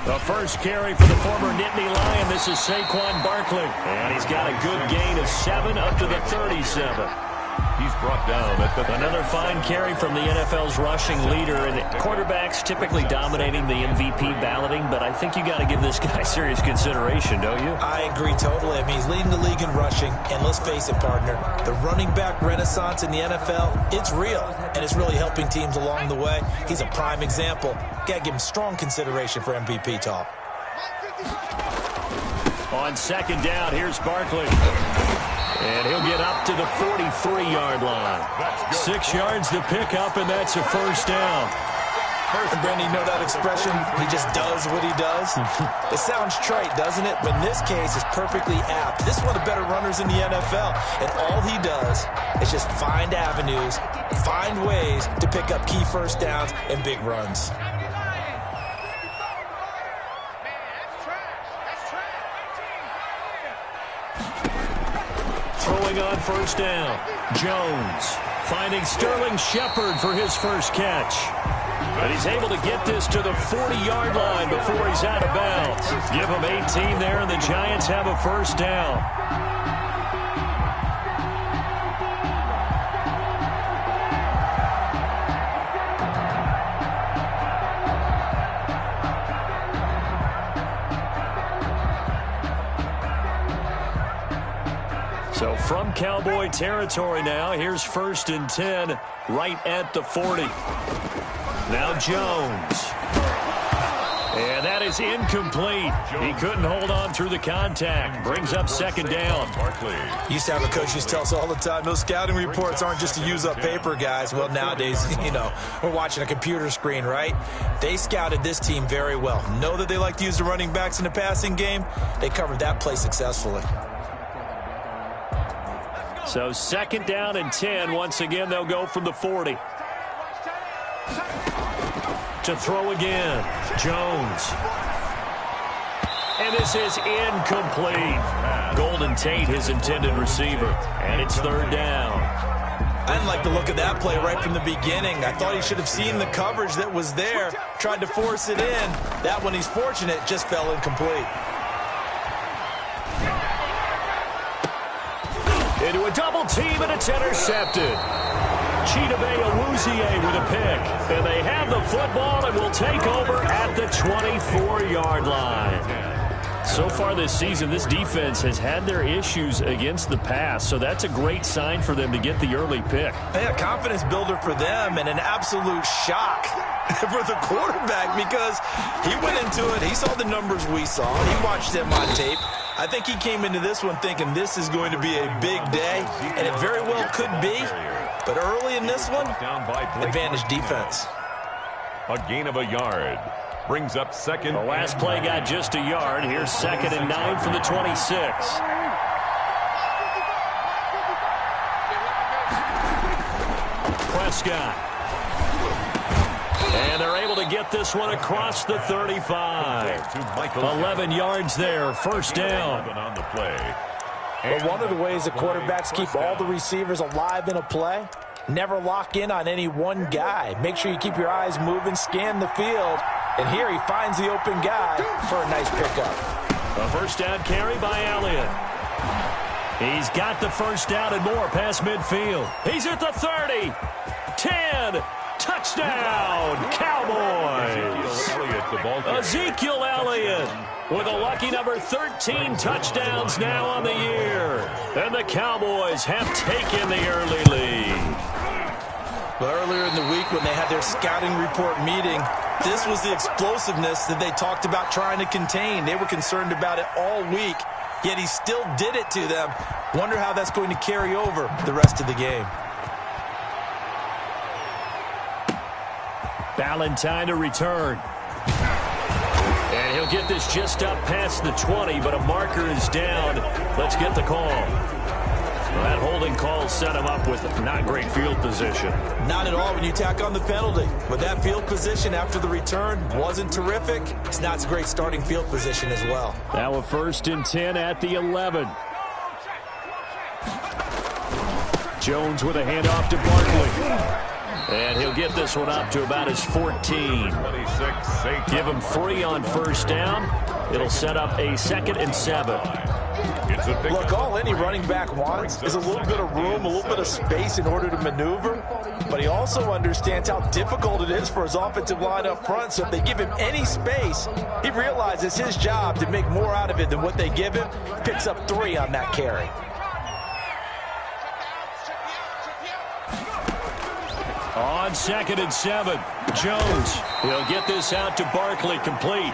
The first carry for the former Nittany Lion. This is Saquon Barkley. And he's got a good gain of 7 up to the 37. He's brought down at the... Another fine carry from the NFL's rushing leader. And quarterbacks typically dominating the MVP balloting, but I think you got to give this guy serious consideration, don't you? I agree totally. I mean, he's leading the league in rushing. And let's face it, partner, the running back renaissance in the NFL, it's real. And it's really helping teams along the way. He's a prime example. Got to give him strong consideration for MVP talk. On second down, here's Barkley. And he'll get up to the 43-yard line. 6 yards to pick up, and that's a first down. Brandon, you know that expression? He just does what he does. It sounds trite, doesn't it? But in this case, it's perfectly apt. This is one of the better runners in the NFL. And all he does is just find avenues, find ways to pick up key first downs and big runs. Throwing on first down, Jones finding Sterling Shepard for his first catch. But he's able to get this to the 40-yard line before he's out of bounds. Give him 18 there, and the Giants have a first down. So from Cowboy territory now, here's 1st and 10 right at the 40. Now Jones. And that is incomplete. He couldn't hold on through the contact. Brings up second down. Used to have a coach used to tell us all the time, those scouting reports aren't just to use up paper, guys. Well, nowadays, you know, we're watching a computer screen, right? They scouted this team very well. Know that they like to use the running backs in the passing game. They covered that play successfully. So 2nd down and 10. Once again, they'll go from the 40. To throw again, Jones. And this is incomplete. Golden Tate, his intended receiver. And it's 3rd down. I didn't like the look of that play right from the beginning. I thought he should have seen the coverage that was there, tried to force it in. That one, he's fortunate, just fell incomplete. Into a double team, and it's intercepted. Chidobe Awuzie with a pick. And they have the football and will take over at the 24-yard line. So far this season, this defense has had their issues against the pass, so that's a great sign for them to get the early pick. Yeah, confidence builder for them and an absolute shock for the quarterback because he went into it. He saw the numbers we saw. He watched them on tape. I think he came into this one thinking this is going to be a big day, and it very well could be. But early in this one, advantage defense. A gain of a yard. Brings up second. The last play got just a yard. Here's 2nd and 9 from the 26. Prescott. And they're able to get this one across the 35. 11 yards there, first down. On the play. But one of the ways that quarterbacks keep all the receivers alive in a play, never lock in on any one guy. Make sure you keep your eyes moving, scan the field. And here he finds the open guy for a nice pickup. A first down carry by Elliott. He's got the first down and more past midfield. He's at the 30. 10. Touchdown, Cowboys. Ezekiel Elliott with a lucky number 13 touchdowns now on the year. And the Cowboys have taken the early lead. But earlier in the week when they had their scouting report meeting, this was the explosiveness that they talked about trying to contain. They were concerned about it all week, yet he still did it to them. Wonder how that's going to carry over the rest of the game. Ballantyne to return. And he'll get this just up past the 20, but a marker is down. Let's get the call. Well, that holding call set him up with not great field position. Not at all when you tack on the penalty. But that field position after the return wasn't terrific. It's not a great starting field position as well. Now a 1st and 10 at the 11. Jones with a handoff to Barkley. And he'll get this one up to about his 14. Give him 3 on first down. It'll set up a 2nd and 7. Look, all any running back wants is a little bit of room, a little bit of space in order to maneuver. But he also understands how difficult it is for his offensive line up front. So if they give him any space, he realizes his job to make more out of it than what they give him. Picks up 3 on that carry. On 2nd and 7, Jones. He'll get this out to Barkley, complete.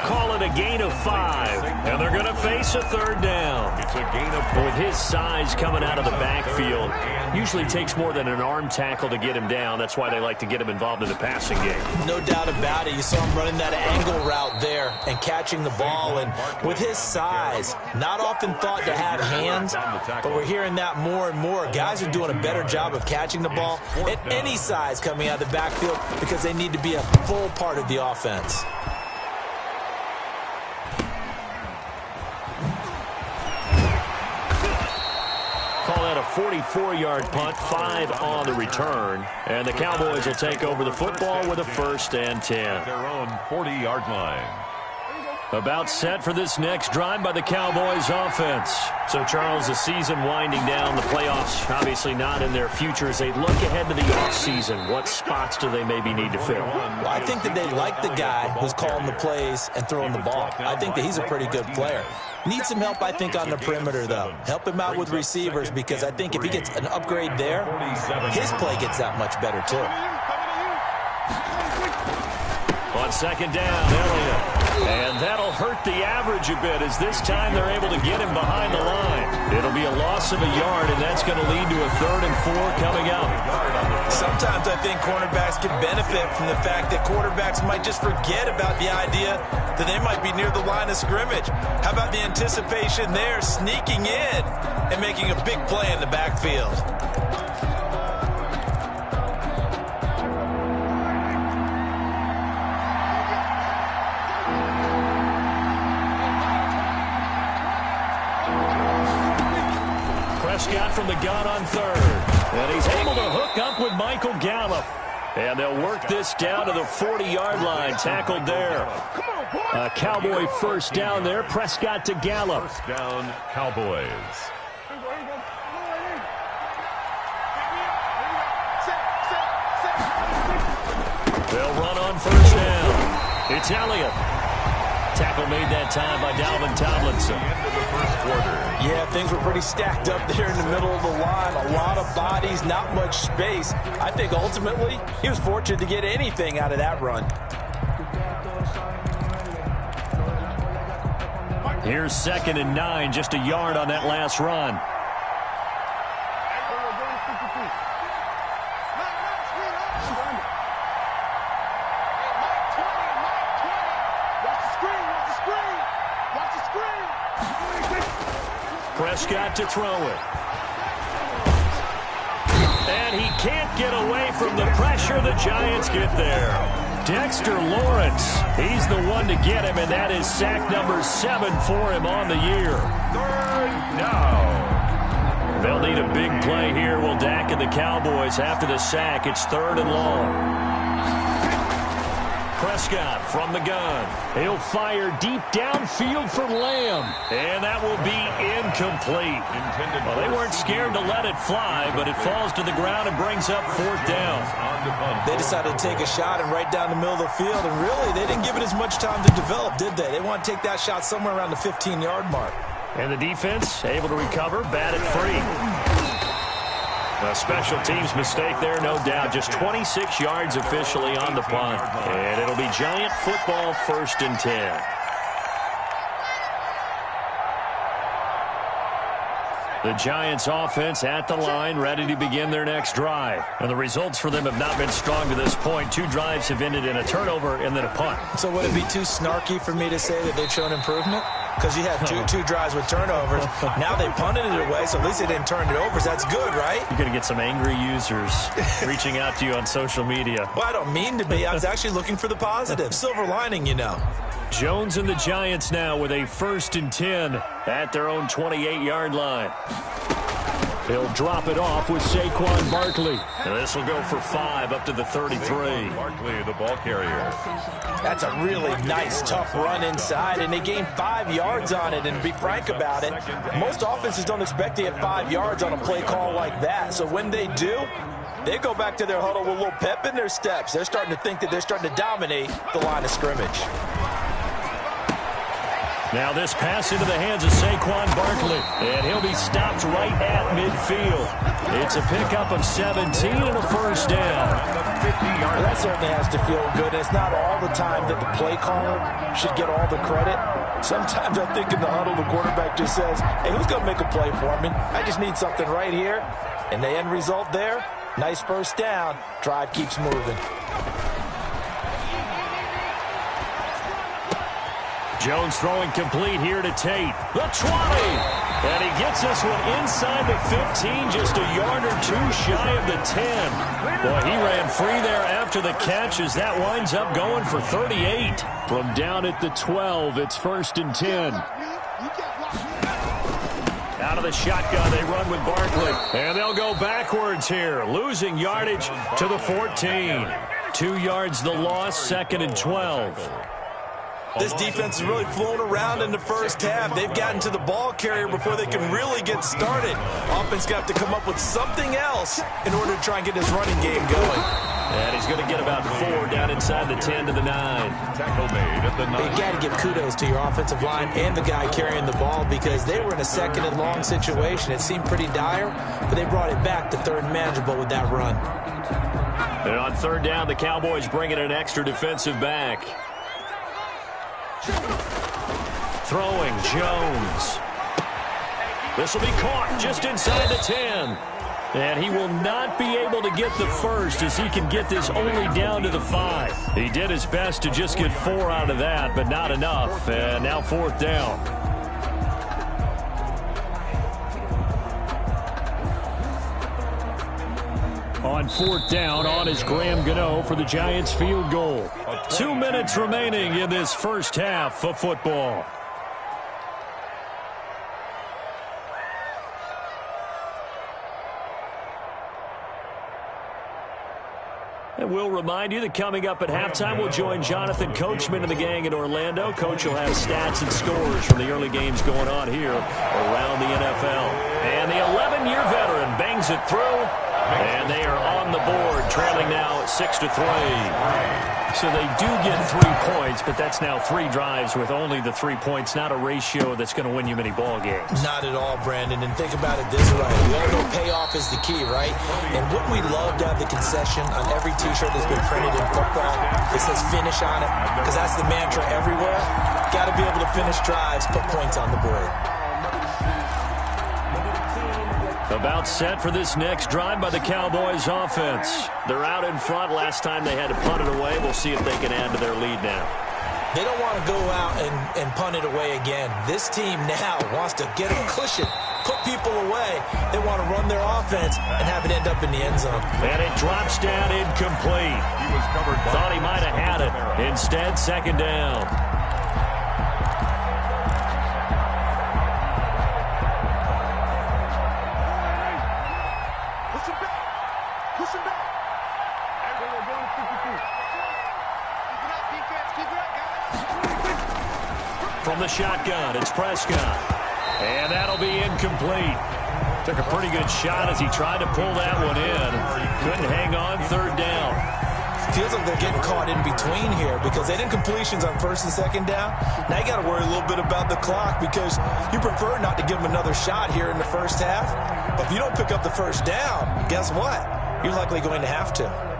Call it a gain of 5, and they're going to face a 3rd down. It's a gain of 4. With his size coming out of the backfield, usually takes more than an arm tackle to get him down. That's why they like to get him involved in the passing game. No doubt about it. You saw him running that angle route there and catching the ball. And with his size, not often thought to have hands, but we're hearing that more and more. Guys are doing a better job of catching the ball at any size coming out of the backfield because they need to be a full part of the offense. Call that a 44-yard punt, 5 on the return. And the Cowboys will take over the football with a 1st and 10. Their own 40-yard line. About set for this next drive by the Cowboys offense. So, Charles, the season winding down, the playoffs obviously not in their future. As they look ahead to the offseason, what spots do they maybe need to fill? Well, I think that they like the guy who's calling the plays and throwing the ball. I think that he's a pretty good player. Needs some help, I think, on the perimeter, though. Help him out with receivers because I think if he gets an upgrade there, his play gets that much better, too. On 2nd down, Elliott. And that'll hurt the average a bit as this time they're able to get him behind the line. It'll be a loss of a yard, and that's going to lead to a 3rd and 4 coming up. Sometimes I think cornerbacks can benefit from the fact that quarterbacks might just forget about the idea that they might be near the line of scrimmage. How about the anticipation there, sneaking in and making a big play in the backfield? Prescott from the gun on 3rd. And he's able to hook up with Michael Gallup. And they'll work this down to the 40-yard line. Tackled there. A Cowboy 1st down there. Prescott to Gallup. 1st down, Cowboys. They'll run on 1st down. It's Elliott. Tackle made that time by Dalvin Tomlinson. End of the 1st quarter. Yeah, things were pretty stacked up there in the middle of the line. A lot of bodies, not much space. I think ultimately he was fortunate to get anything out of that run. Here's 2nd and 9, just a yard on that last run. Prescott to throw it. And he can't get away from the pressure. The Giants get there. Dexter Lawrence, he's the one to get him, and that is sack number 7 for him on the year. 3rd down. They'll need a big play here. Will Dak and the Cowboys after the sack. It's 3rd and long. Prescott from the gun. He'll fire deep downfield for Lamb. And that will be incomplete. Well, they weren't scared to let it fly, but it falls to the ground and brings up 4th down. They decided to take a shot and right down the middle of the field, and really, they didn't give it as much time to develop, did they? They want to take that shot somewhere around the 15-yard mark. And the defense able to recover, bat it free. A special teams mistake there, no doubt. Just 26 yards officially on the punt. And it'll be Giant football, 1st and 10. The Giants offense at the line, ready to begin their next drive. And the results for them have not been strong to this point. 2 drives have ended in a turnover and then a punt. So would it be too snarky for me to say that they've shown improvement? Because you had two drives with turnovers. Now they punted it away, so at least they didn't turn it over. So that's good, right? You're going to get some angry users reaching out to you on social media. Well, I don't mean to be. I was actually looking for the positive. Silver lining, you know. Jones and the Giants now with a 1st and 10 at their own 28-yard line. He'll drop it off with Saquon Barkley. And this will go for 5 up to the 33. Barkley, the ball carrier. That's a really nice, tough run inside, and they gained 5 yards on it. And to be frank about it, most offenses don't expect to get 5 yards on a play call like that. So when they do, they go back to their huddle with a little pep in their steps. They're starting to think that they're starting to dominate the line of scrimmage. Now this pass into the hands of Saquon Barkley, and he'll be stopped right at midfield. It's a pickup of 17 and a first down. Well, that certainly has to feel good. It's not all the time that the play caller should get all the credit. Sometimes I think in the huddle, the quarterback just says, hey, who's going to make a play for me? I just need something right here. And the end result there, nice first down. Drive keeps moving. Jones throwing complete here to Tate. The 20. And he gets this one inside the 15, just a yard or two shy of the 10. Boy, he ran free there after the catch as that winds up going for 38. From down at the 12, it's 1st and 10. Out of the shotgun, they run with Barkley. And they'll go backwards here, losing yardage to the 14. 2 yards the loss, 2nd and 12. This defense is really flown around in the first half. They've gotten to the ball carrier before they can really get started. Offense got to come up with something else in order to try and get this running game going. And he's going to get about 4 down inside the 10 to the 9. Tackle made at the 9. You got to give kudos to your offensive line and the guy carrying the ball because they were in a 2nd and long situation. It seemed pretty dire, but they brought it back to 3rd and manageable with that run. And on 3rd down, the Cowboys bring in an extra defensive back. Throwing Jones. This will be caught just inside the 10. And he will not be able to get the first as he can get this only down to the 5. He did his best to just get 4 out of that, but not enough. And now 4th down. On 4th down, on is Graham Gano for the Giants field goal. 2 minutes remaining in this first half of football. And we'll remind you that coming up at halftime, we'll join Jonathan Coachman and the gang in Orlando. Coach will have stats and scores from the early games going on here around the NFL. And the 11-year veteran bangs it through. And they are on the board, trailing now 6-3. So they do get 3 points, but that's now 3 drives with only the 3 points, not a ratio that's going to win you many ball games. Not at all, Brandon. And think about it this way. We all know payoff is the key, right? And wouldn't we love to have the concession on every T-shirt that's been printed in football? It says finish on it, because that's the mantra everywhere. Got to be able to finish drives, put points on the board. About set for this next drive by the Cowboys offense. They're out in front. Last time they had to punt it away. We'll see if they can add to their lead now. They don't want to go out and punt it away again. This team now wants to get a cushion, put people away. They want to run their offense and have it end up in the end zone. And it drops down incomplete. He was covered. Thought he might have had it. Instead, 2nd down. From the shotgun, it's Prescott. And that'll be incomplete. Took a pretty good shot as he tried to pull that one in. Couldn't hang on, 3rd down. Feels like they're getting caught in between here because they didn't completions on 1st and 2nd down. Now you got to worry a little bit about the clock because you prefer not to give them another shot here in the first half. But if you don't pick up the 1st down, guess what? You're likely going to have to.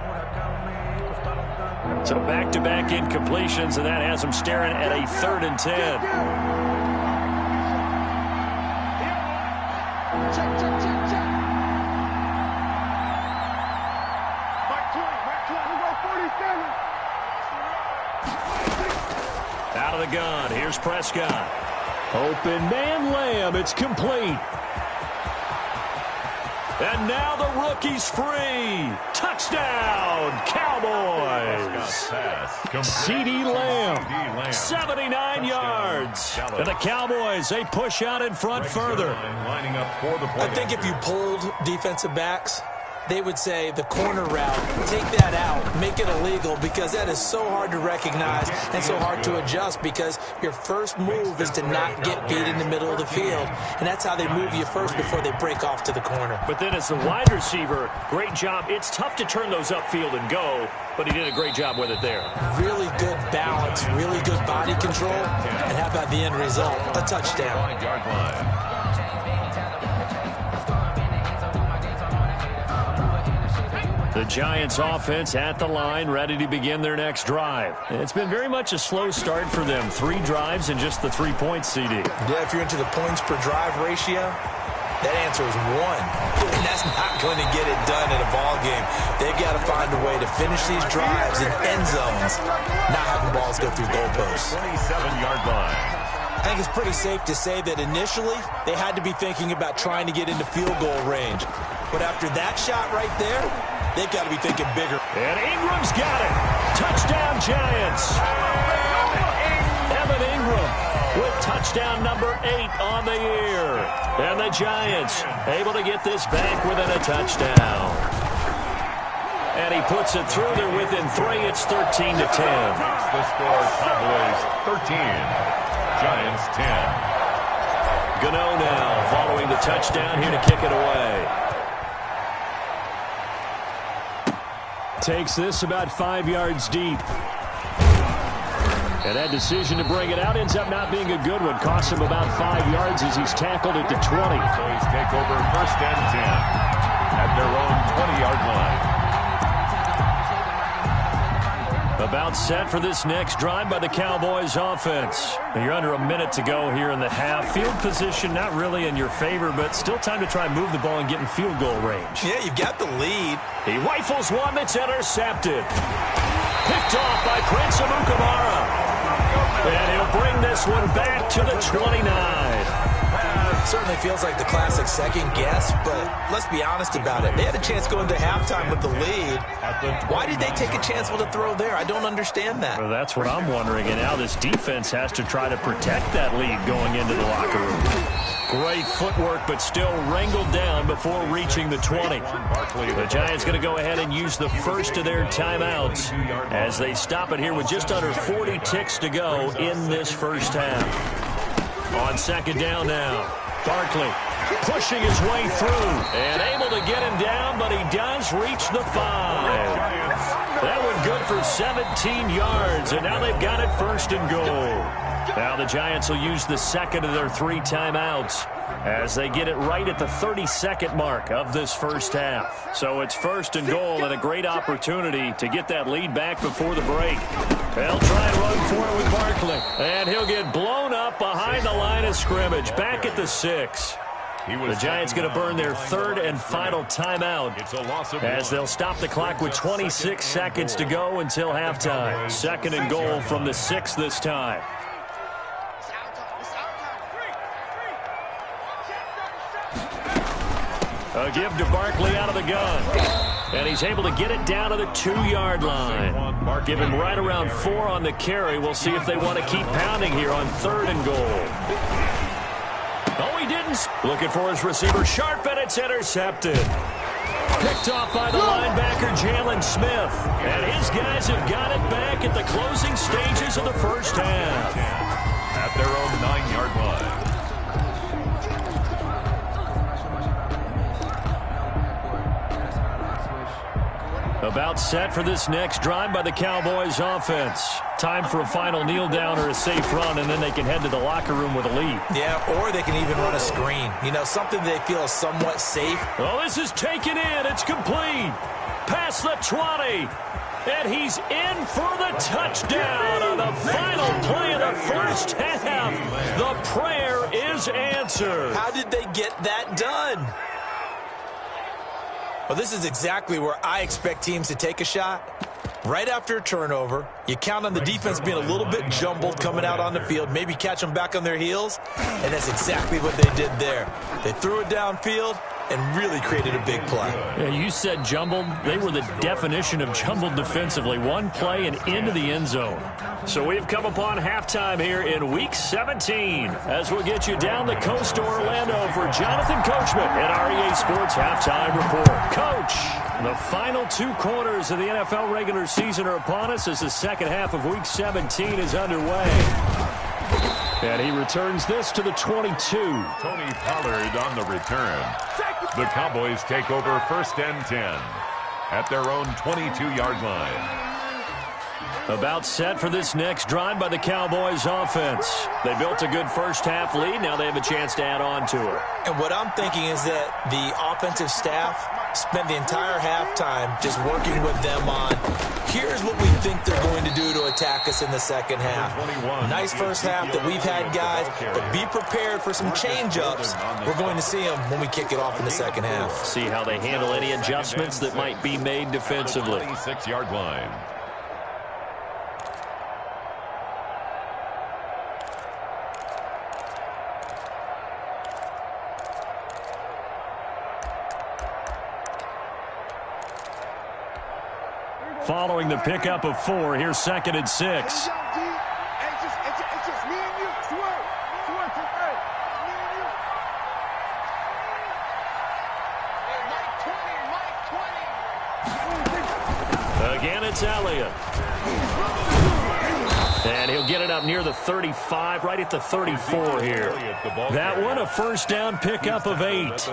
So back-to-back incompletions, and that has them staring at a 3rd and 10. Out of the gun, here's Prescott. Open man, Lamb, it's complete. And now the rookie's free. Touchdown, Cowboys. CeeDee Lamb, 79 yards. And the Cowboys, they push out in front further. I think if you polled defensive backs, they would say the corner route, take that out, make it illegal, because that is so hard to recognize and so hard to adjust, because your first move is to not get beat in the middle of the field. And that's how they move you first before they break off to the corner. But then as the wide receiver, great job. It's tough to turn those upfield and go, but he did a great job with it there. Really good balance, really good body control. And how about the end result? A touchdown. The Giants offense at the line, ready to begin their next drive. It's been very much a slow start for them. 3 drives and just the 3 points, CD. Yeah, if you're into the points per drive ratio, that answer is 1. And that's not going to get it done in a ball game. They've got to find a way to finish these drives in end zones, not having balls go through goalposts. 27-yard line. I think it's pretty safe to say that initially they had to be thinking about trying to get into field goal range. But after that shot right there, they've got to be thinking bigger. And Ingram's got it. Touchdown, Giants. Evan Ingram with touchdown number 8 on the year. And the Giants able to get this back within a touchdown. And he puts it through there within 3. It's 13-10. The score, Cowboys 13, Giants 10. Gano now following the touchdown here to kick it away. Takes this about 5 yards deep. And that decision to bring it out ends up not being a good one. Costs him about 5 yards as he's tackled at the 20. So he's take over 1st and 10 at their own 20-yard line. About set for this next drive by the Cowboys offense. You're under a minute to go here in the half. Field position not really in your favor, but still time to try and move the ball and get in field goal range. Yeah, you've got the lead. He rifles one that's intercepted. Picked off by Prince Amukamara. And he'll bring this one back to the 29. Certainly feels like the classic second guess, but let's be honest about it. They had a chance going to halftime with the lead. Why did they take a chance with a throw there? I don't understand that. Well, that's what I'm wondering. And now this defense has to try to protect that lead going into the locker room. Great footwork, but still wrangled down before reaching the 20. The Giants going to go ahead and use the first of their timeouts as they stop it here with just under 40 ticks to go in this first half. On second down now. Barkley pushing his way through and able to get him down, but he does reach the 5. That one good for 17 yards, and now they've got it 1st and goal. Now the Giants will use the second of their 3 timeouts as they get it right at the 32nd mark of this first half. So it's 1st and goal and a great opportunity to get that lead back before the break. They'll try and run for it with Barkley. And he'll get blown up behind the line of scrimmage. Back at the 6. The Giants going to burn their 3rd and final timeout as they'll stop the clock with 26 seconds to go until halftime. 2nd and goal from the 6 this time. A give to Barkley out of the gun. And he's able to get it down to the 2-yard line. Give him right around 4 on the carry. We'll see if they want to keep pounding here on 3rd and goal. Oh, he didn't. Looking for his receiver Sharp, and it's intercepted. Picked off by the linebacker Jalen Smith. And his guys have got it back at the closing stages of the first half. At their own 9-yard line. About set for this next drive by the Cowboys offense. Time for a final kneel down or a safe run, and then they can head to the locker room with a lead. Yeah, or they can even run a screen. You know, something they feel is somewhat safe. Oh, this is taken in. It's complete. Past the 20. And he's in for the touchdown on the final play of the first half. The prayer is answered. How did they get that done? Well, this is exactly where I expect teams to take a shot. Right after a turnover, you count on the defense being a little bit jumbled coming out on the field, maybe catch them back on their heels, and that's exactly what they did there. They threw it downfield, and really created a big play. Yeah, you said jumbled. They were the definition of jumbled defensively. One play and into the end zone. So we've come upon halftime here in Week 17 as we'll get you down the coast to Orlando for Jonathan Coachman at REA Sports Halftime Report. Coach, the final 2 quarters of the NFL regular season are upon us as the second half of Week 17 is underway. And he returns this to the 22. Tony Pollard on the return. The Cowboys take over 1st and 10 at their own 22-yard line. About set for this next drive by the Cowboys offense. They built a good first-half lead. Now they have a chance to add on to it. And what I'm thinking is that the offensive staff spent the entire halftime just working with them on, here's what we think they're going to do to attack us in the second half. Nice first half that we've had, guys, but be prepared for some change-ups. We're going to see them when we kick it off in the second half. See how they handle any adjustments that might be made defensively. 26-yard line. Following the pickup of 4, here's 2nd and 6. Again, it's Elliott. And he'll get it up near the 35, right at the 34 here. That one, a first down pickup of 8.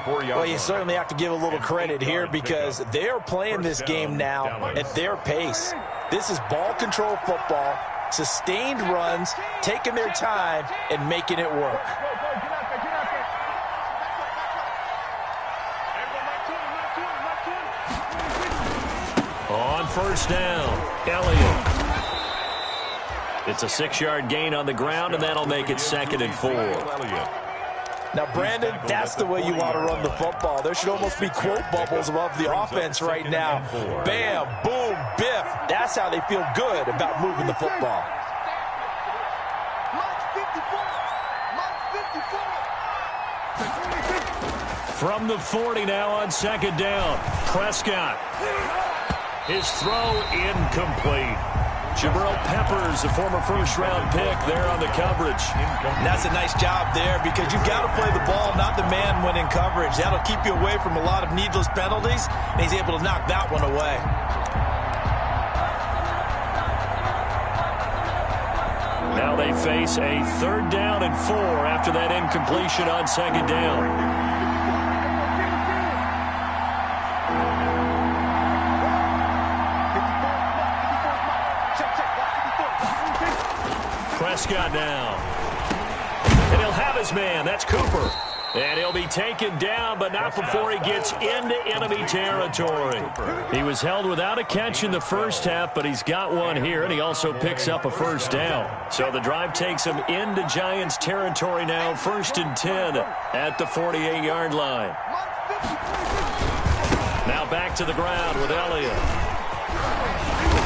Well, you certainly have to give a little credit here because they are playing this game now at their pace. This is ball control football, sustained runs, taking their time, and making it work. On first down, Elliott. It's a 6-yard gain on the ground, and that'll make it 2nd and 4. Now, Brandon, that's the way you want to run the football. There should almost be quote bubbles above the offense right now. Bam, boom, biff. That's how they feel good about moving the football. From the 40 now on 2nd down, Prescott. His throw incomplete. Jabril Peppers, a former first-round pick there on the coverage. And that's a nice job there because you've got to play the ball, not the man when in coverage. That'll keep you away from a lot of needless penalties, and he's able to knock that one away. Now they face a 3rd down and 4 after that incompletion on 2nd down. Prescott now. And he'll have his man. That's Cooper. And he'll be taken down, but not before he gets into enemy territory. He was held without a catch in the first half, but he's got one here, and he also picks up a first down. So the drive takes him into Giants territory now, 1st and 10 at the 48-yard line. Now back to the ground with Elliott.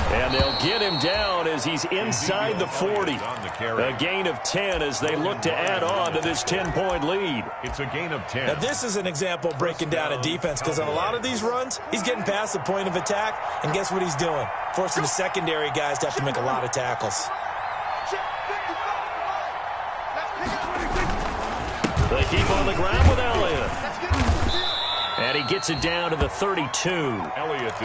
And they'll get him down as he's inside the 40. A gain of 10 as they look to add on to this 10-point lead. It's a gain of 10. Now, this is an example of breaking down a defense because on a lot of these runs, he's getting past the point of attack, and guess what he's doing? Forcing the secondary guys to have to make a lot of tackles. They keep on the ground with Elliott. And he gets it down to the 32.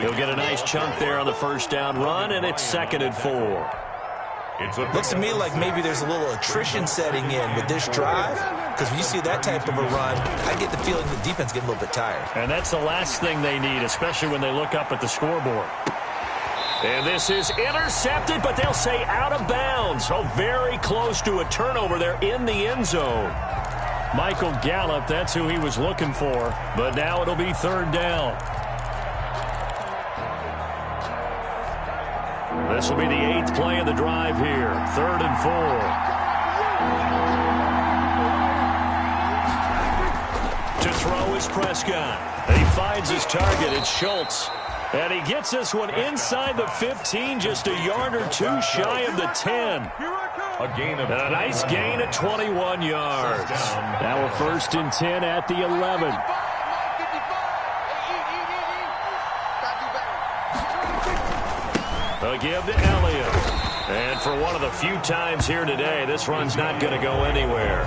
He'll get a nice chunk there on the first down run, and it's 2nd and 4. Looks to me like maybe there's a little attrition setting in with this drive, because when you see that type of a run, I get the feeling the defense getting a little bit tired. And that's the last thing they need, especially when they look up at the scoreboard. And this is intercepted, but they'll say out of bounds. So very close to a turnover there in the end zone. Michael Gallup, that's who he was looking for. But now it'll be 3rd down. This will be the 8th play of the drive here. 3rd and 4. To throw is Prescott. And he finds his target. It's Schultz. And he gets this one inside the 15, just a yard or 2 shy of the 10. A nice gain of 21 yards. Now we're 1st and 10 at the 11. A give to Elliott. And for one of the few times here today, this run's not going to go anywhere.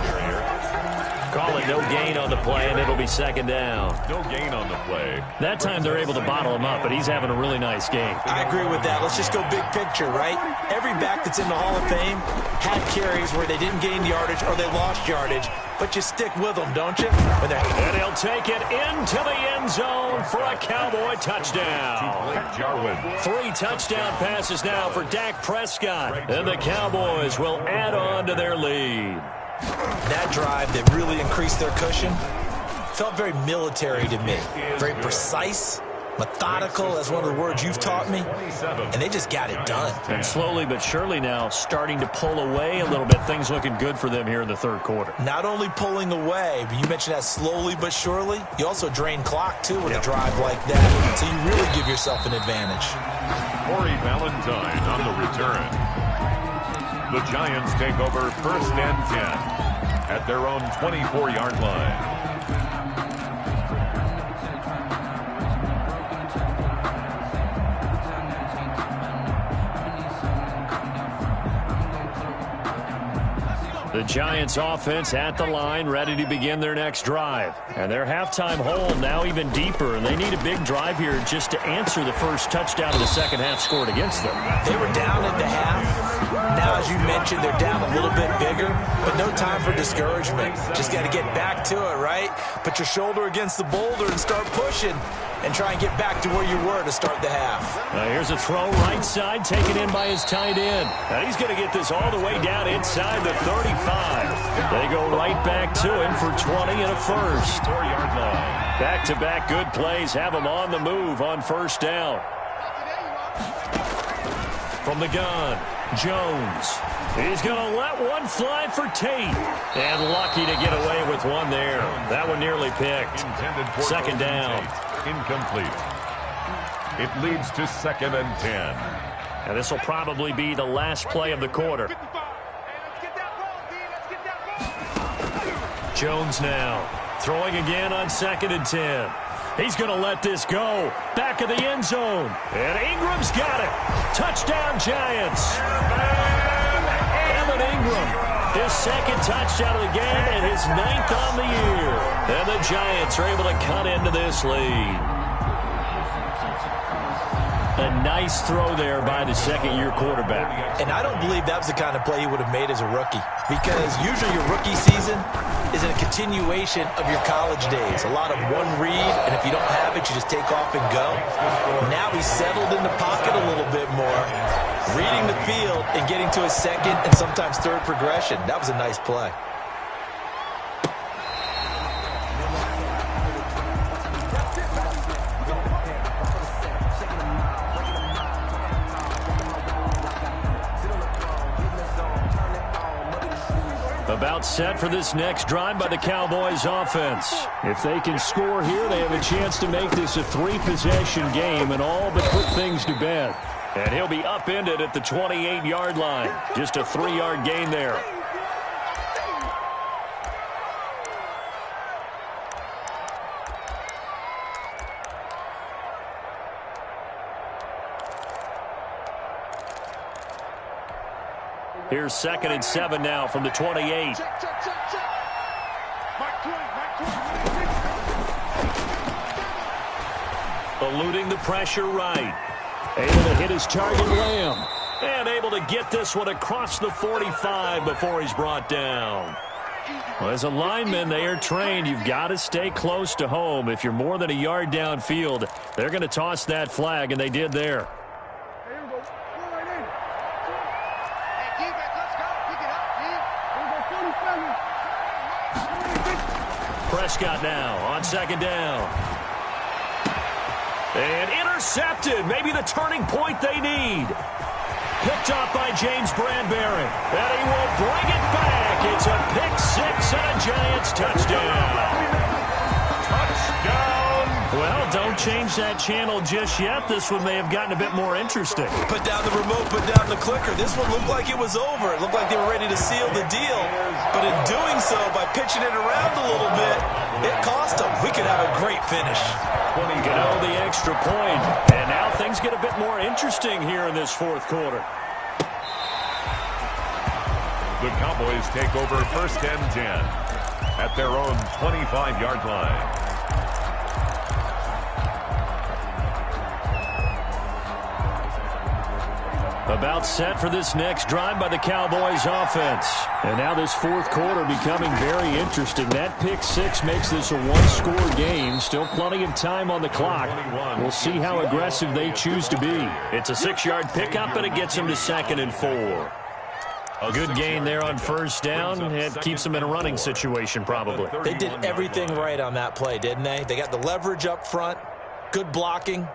Call it no gain on the play, and it'll be second down. No gain on the play. That time they're able to bottle him up, but he's having a really nice game. I agree with that. Let's just go big picture, right? Every back that's in the Hall of Fame had carries where they didn't gain yardage or they lost yardage, but you stick with them, don't you? And he'll take it into the end zone for a Cowboy touchdown. 3 touchdown passes now for Dak Prescott, and the Cowboys will add on to their lead. That drive that really increased their cushion felt very military to me. Very precise, methodical, that's one of the words you've taught me, and they just got it done. And slowly but surely now starting to pull away a little bit. Things looking good for them here in the third quarter. Not only pulling away, but you mentioned that slowly but surely. You also drain clock, too, with a drive like that, so you really give yourself an advantage. Corey Valentine on the return. The Giants take over 1st and 10 at their own 24-yard line. The Giants offense at the line, ready to begin their next drive. And their halftime hole now even deeper, and they need a big drive here just to answer the first touchdown of the second half scored against them. They were down at the half. Now, as you mentioned, they're down a little bit bigger, but no time for discouragement. Just got to get back to it, right? Put your shoulder against the boulder and start pushing and try and get back to where you were to start the half. Here's a throw right side, taken in by his tight end. And he's going to get this all the way down inside the 35. They go right back to him for 20 and a first. 4-yard line. Back-to-back good plays have him on the move on first down. From the gun, Jones. He's going to let one fly for Tate. And lucky to get away with one there. That one nearly picked. Second down. Incomplete. It leads to 2nd and 10. And this will probably be the last play of the quarter. Jones now throwing again on 2nd and 10. He's going to let this go. Back of the end zone. And Ingram's got it. Touchdown, Giants. Evan Ingram, his second touchdown of the game and his 9th on the year. And the Giants are able to cut into this lead. A nice throw there by the second-year quarterback. And I don't believe that was the kind of play he would have made as a rookie, because usually your rookie season is a continuation of your college days. A lot of one read, and if you don't have it, you just take off and go. Now he's settled in the pocket a little bit more, reading the field and getting to his second and sometimes third progression. That was a nice play. About set for this next drive by the Cowboys offense. If they can score here, they have a chance to make this a 3-possession game and all but put things to bed. And he'll be upended at the 28-yard line. Just a 3-yard gain there. Here's 2nd and 7 now from the 28. Eluding the pressure right. Able to hit his target, Lamb. And able to get this one across the 45 before he's brought down. Well, as a lineman, they are trained. You've got to stay close to home. If you're more than a yard downfield, they're going to toss that flag, and they did there. Prescott now on 2nd down. And intercepted. Maybe the turning point they need. Picked up by James Bradbury. And he will bring it back. It's a pick-6 and a Giants touchdown. Touchdown. Well, don't change that channel just yet. This one may have gotten a bit more interesting. Put down the remote, put down the clicker. This one looked like it was over. It looked like they were ready to seal the deal. But in doing so, by pitching it around a little bit, It cost him. We could have a great finish. Gano the extra point. And now things get a bit more interesting here in this fourth quarter. The Cowboys take over first and 10 at their own 25-yard line. About set for this next drive by the Cowboys offense. And now this fourth quarter becoming very interesting. That pick six makes this a one-score game. Still plenty of time on the clock. We'll see how aggressive they choose to be. It's a 6-yard pickup, and it gets them to 2nd and 4. A good gain there on first down. It keeps them in a running situation probably. They did everything right on that play, didn't they? They got the leverage up front, good blocking.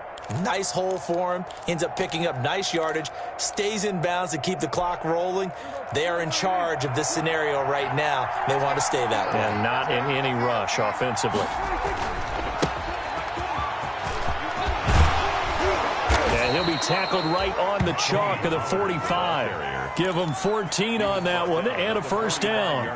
Nice hole for him. Ends up picking up nice yardage. Stays in bounds to keep the clock rolling. They are in charge of this scenario right now. They want to stay that way. And not in any rush offensively. And he'll be tackled right on the chalk of the 45. Give him 14 on that one and a first down.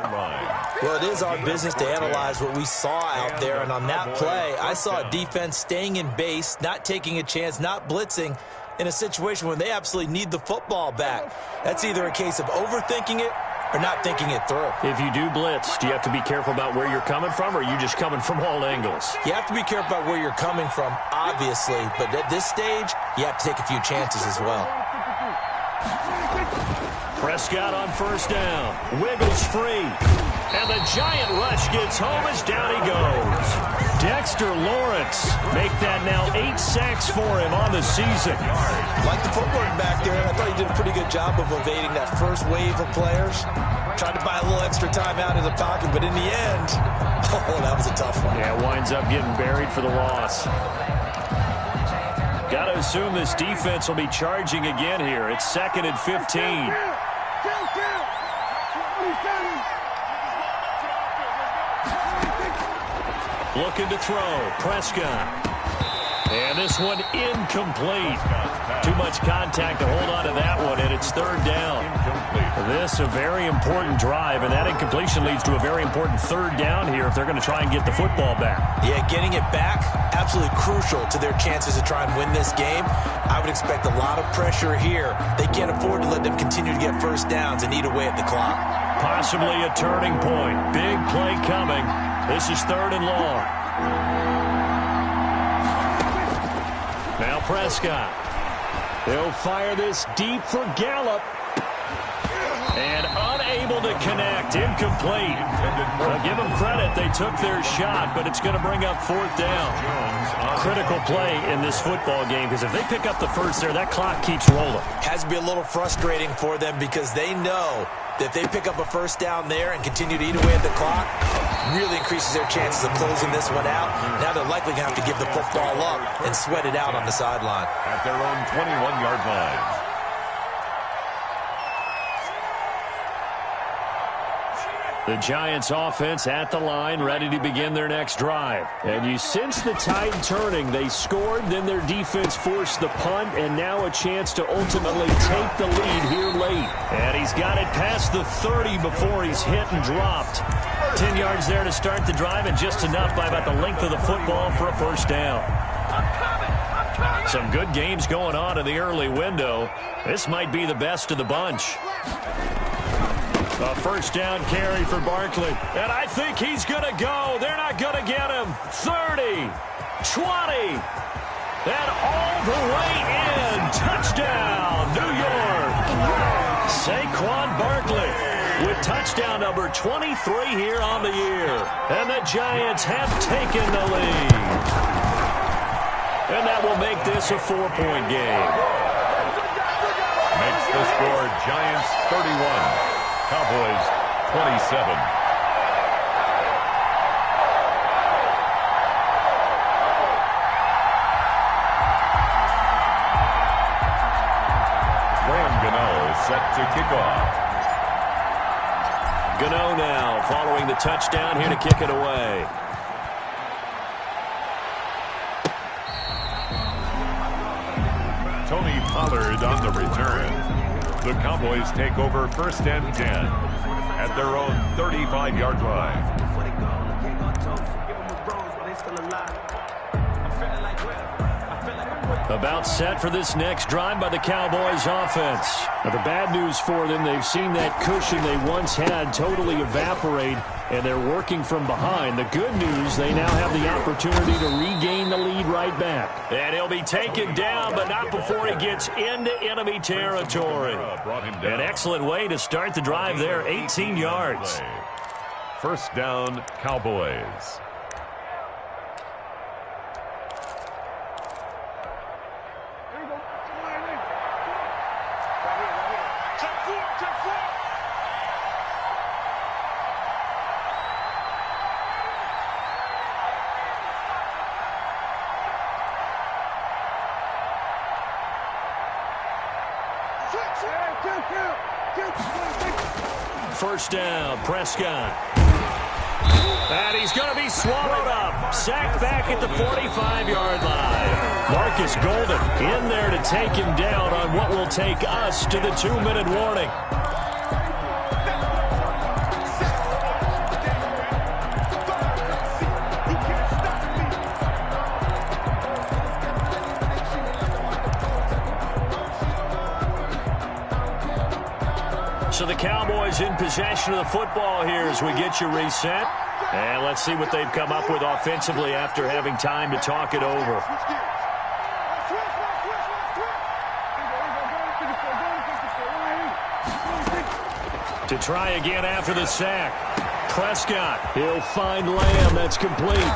Well, it is our business to analyze what we saw out there, and on that play, I saw a defense staying in base, not taking a chance, not blitzing in a situation when they absolutely need the football back. That's either a case of overthinking it or not thinking it through. If you do blitz, do you have to be careful about where you're coming from, or are you just coming from all angles? You have to be careful about where you're coming from, obviously, but at this stage, you have to take a few chances as well. Prescott on first down. Wiggles free. And the giant rush gets home as down he goes. Dexter Lawrence make that now 8 sacks for him on the season. Like the footwork back there, I thought he did a pretty good job of evading that first wave of players. Tried to buy a little extra time out of the pocket, but in the end, oh, that was a tough one. Yeah, winds up getting buried for the loss. Got to assume this defense will be charging again here. It's 2nd and 15. Looking to throw. Prescott. And this one incomplete. Too much contact to hold on to that one, and it's 3rd down. This a very important drive, and that incompletion leads to a very important 3rd down here if they're going to try and get the football back. Yeah, getting it back, absolutely crucial to their chances to try and win this game. I would expect a lot of pressure here. They can't afford to let them continue to get first downs and eat away at the clock. Possibly a turning point. Big play coming. This is 3rd and long. Now Prescott. He'll fire this deep for Gallup. And unable to connect. Incomplete. Well, give them credit. They took their shot, but it's going to bring up 4th down. Critical play in this football game, because if they pick up the first there, that clock keeps rolling. Has to be a little frustrating for them because they know that if they pick up a first down there and continue to eat away at the clock, really increases their chances of closing this one out. Now they're likely going to have to give the football up and sweat it out on the sideline. At their own 21-yard line. The Giants offense at the line, ready to begin their next drive. And you sense the tide turning. They scored, then their defense forced the punt, and now a chance to ultimately take the lead here late. And he's got it past the 30 before he's hit and dropped. 10 yards there to start the drive, and just enough by about the length of the football for a first down. Some good games going on in the early window. This might be the best of the bunch. A first down carry for Barkley. And I think he's going to go. They're not going to get him. 30, 20, and all the way in. Touchdown, New York. Saquon Barkley with touchdown number 23 here on the year. And the Giants have taken the lead. And that will make this a 4-point game. Makes the score Giants 31. Cowboys 27. Gano set to kick off. Gano now following the touchdown here to kick it away. Tony Pollard on the return. The Cowboys take over first and 10 at their own 35-yard line. About set for this next drive by the Cowboys offense. Now, the bad news for them, they've seen that cushion they once had totally evaporate, and they're working from behind. The good news, they now have the opportunity to regain the lead right back. And he'll be taken down, but not before he gets into enemy territory. An excellent way to start the drive there, 18 yards. First down, Cowboys. First down, Prescott. And he's going to be swallowed up. Sacked back at the 45-yard line. Marcus Golden in there to take him down on what will take us to the 2-minute warning. So the Cowboys in possession of the football here as we get you reset. And let's see what they've come up with offensively after having time to talk it over. To try again after the sack. Prescott, he'll find Lamb. That's complete.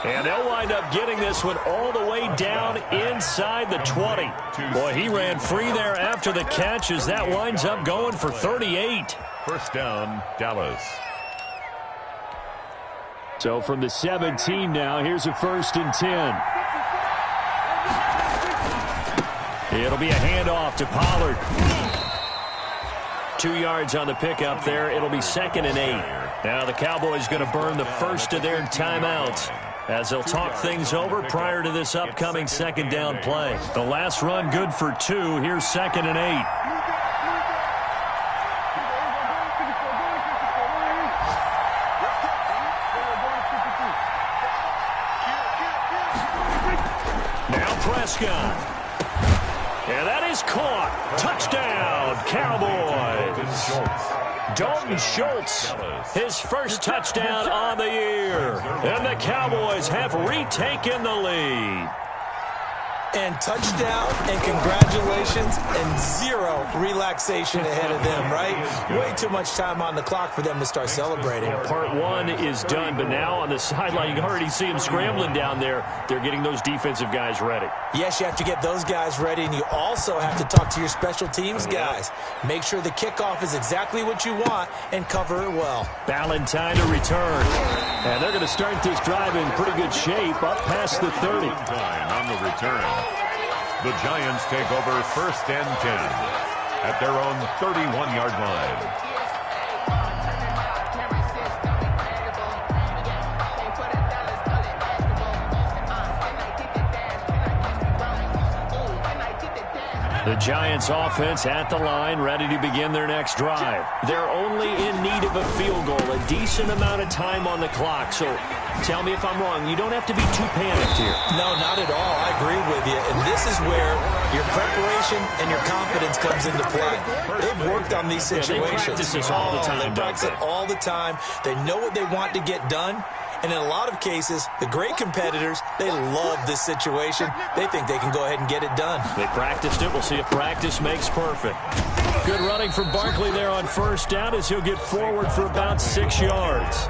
And they'll wind up getting this one all the way down inside the 20. Boy, he ran free there after the catch as that winds up going for 38. First down, Dallas. So from the 17 now, here's a 1st and 10. It'll be a handoff to Pollard. 2 yards on the pickup there. It'll be 2nd and 8. Now the Cowboys going to burn the first of their timeouts as they'll talk things over prior to this upcoming 2nd down play. The last run good for 2. Here's 2nd and 8. Now Prescott. And that is caught. Touchdown, Cowboys. Dalton Schultz, his first touchdown on the year. And the Cowboys have retaken the lead. And touchdown and congratulations and zero relaxation ahead of them, right? Way too much time on the clock for them to start celebrating. Part one is done, but now on the sideline, you can already see them scrambling down there. They're getting those defensive guys ready. Yes, you have to get those guys ready, and you also have to talk to your special teams guys. Make sure the kickoff is exactly what you want and cover it well. Ballantyne to return. And they're going to start this drive in pretty good shape up past the 30. On the return. The Giants take over 1st and 10 at their own 31-yard line. The Giants offense at the line, ready to begin their next drive. They're only in need of a field goal, a decent amount of time on the clock. So tell me if I'm wrong. You don't have to be too panicked here. No, not at all. I agree with you. And this is where your preparation and your confidence comes into play. They've worked on these situations. They practice this all the time. They practice it all the time. They know what they want to get done. And in a lot of cases, the great competitors, they love this situation. They think they can go ahead and get it done. They practiced it. We'll see if practice makes perfect. Good running from Barkley there on 1st down as he'll get forward for about 6 yards.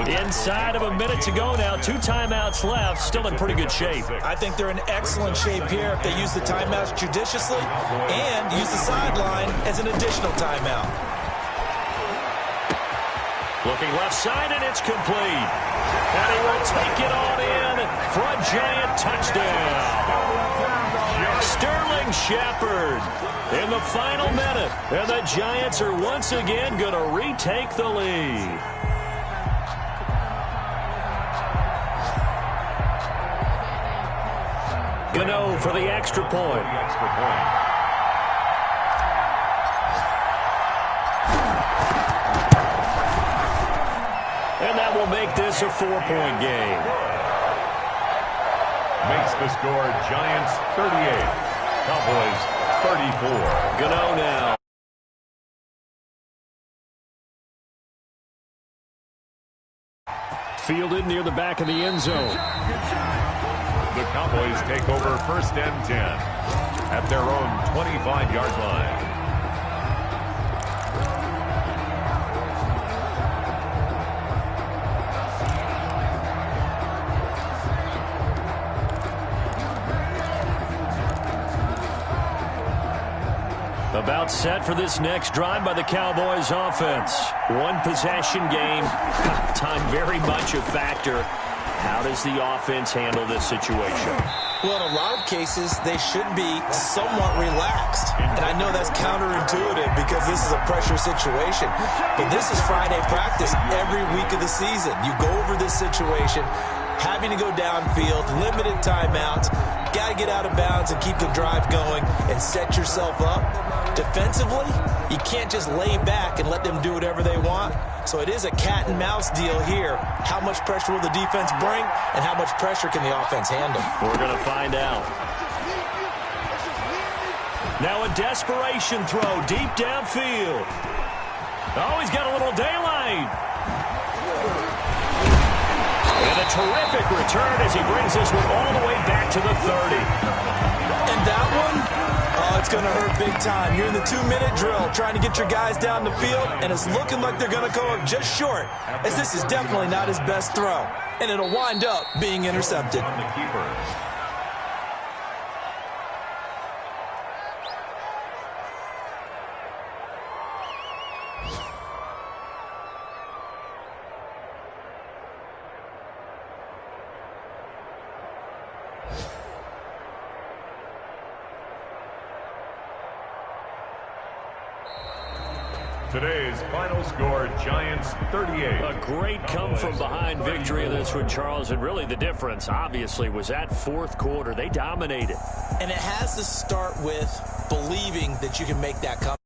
Inside of a minute to go now. 2 timeouts left. Still in pretty good shape. I think they're in excellent shape here if they use the timeouts judiciously and use the sideline as an additional timeout. Looking left side, and it's complete. And he will take it on in for a Giant touchdown. Sterling Shepard in the final minute. And the Giants are once again going to retake the lead. Gano for the extra point. And that will make this a 4-point game. That's the score. Giants 38. Cowboys 34. Gano now. Fielded near the back of the end zone. The Cowboys take over 1st and 10 at their own 25-yard line. About set for this next drive by the Cowboys offense. One possession game. Time very much a factor. How does the offense handle this situation? Well, in a lot of cases, they should be somewhat relaxed. And I know that's counterintuitive because this is a pressure situation. But this is Friday practice every week of the season. You go over this situation, having to go downfield, limited timeouts, got to get out of bounds and keep the drive going and set yourself up. Defensively, you can't just lay back and let them do whatever they want. So it is a cat and mouse deal here. How much pressure will the defense bring and how much pressure can the offense handle? We're going to find out. Now a desperation throw deep downfield. Oh, he's got a little daylight. And a terrific return as he brings this one all the way back to the 30. And that one, oh, it's going to hurt big time. You're in the 2-minute drill trying to get your guys down the field, and it's looking like they're going to go just short, as this is definitely not his best throw. And it'll wind up being intercepted. On the keeper. Today's final score, Giants 38. A great come-from-behind victory in this one, Charles. And really the difference, obviously, was that fourth quarter. They dominated. And it has to start with believing that you can make that comeback.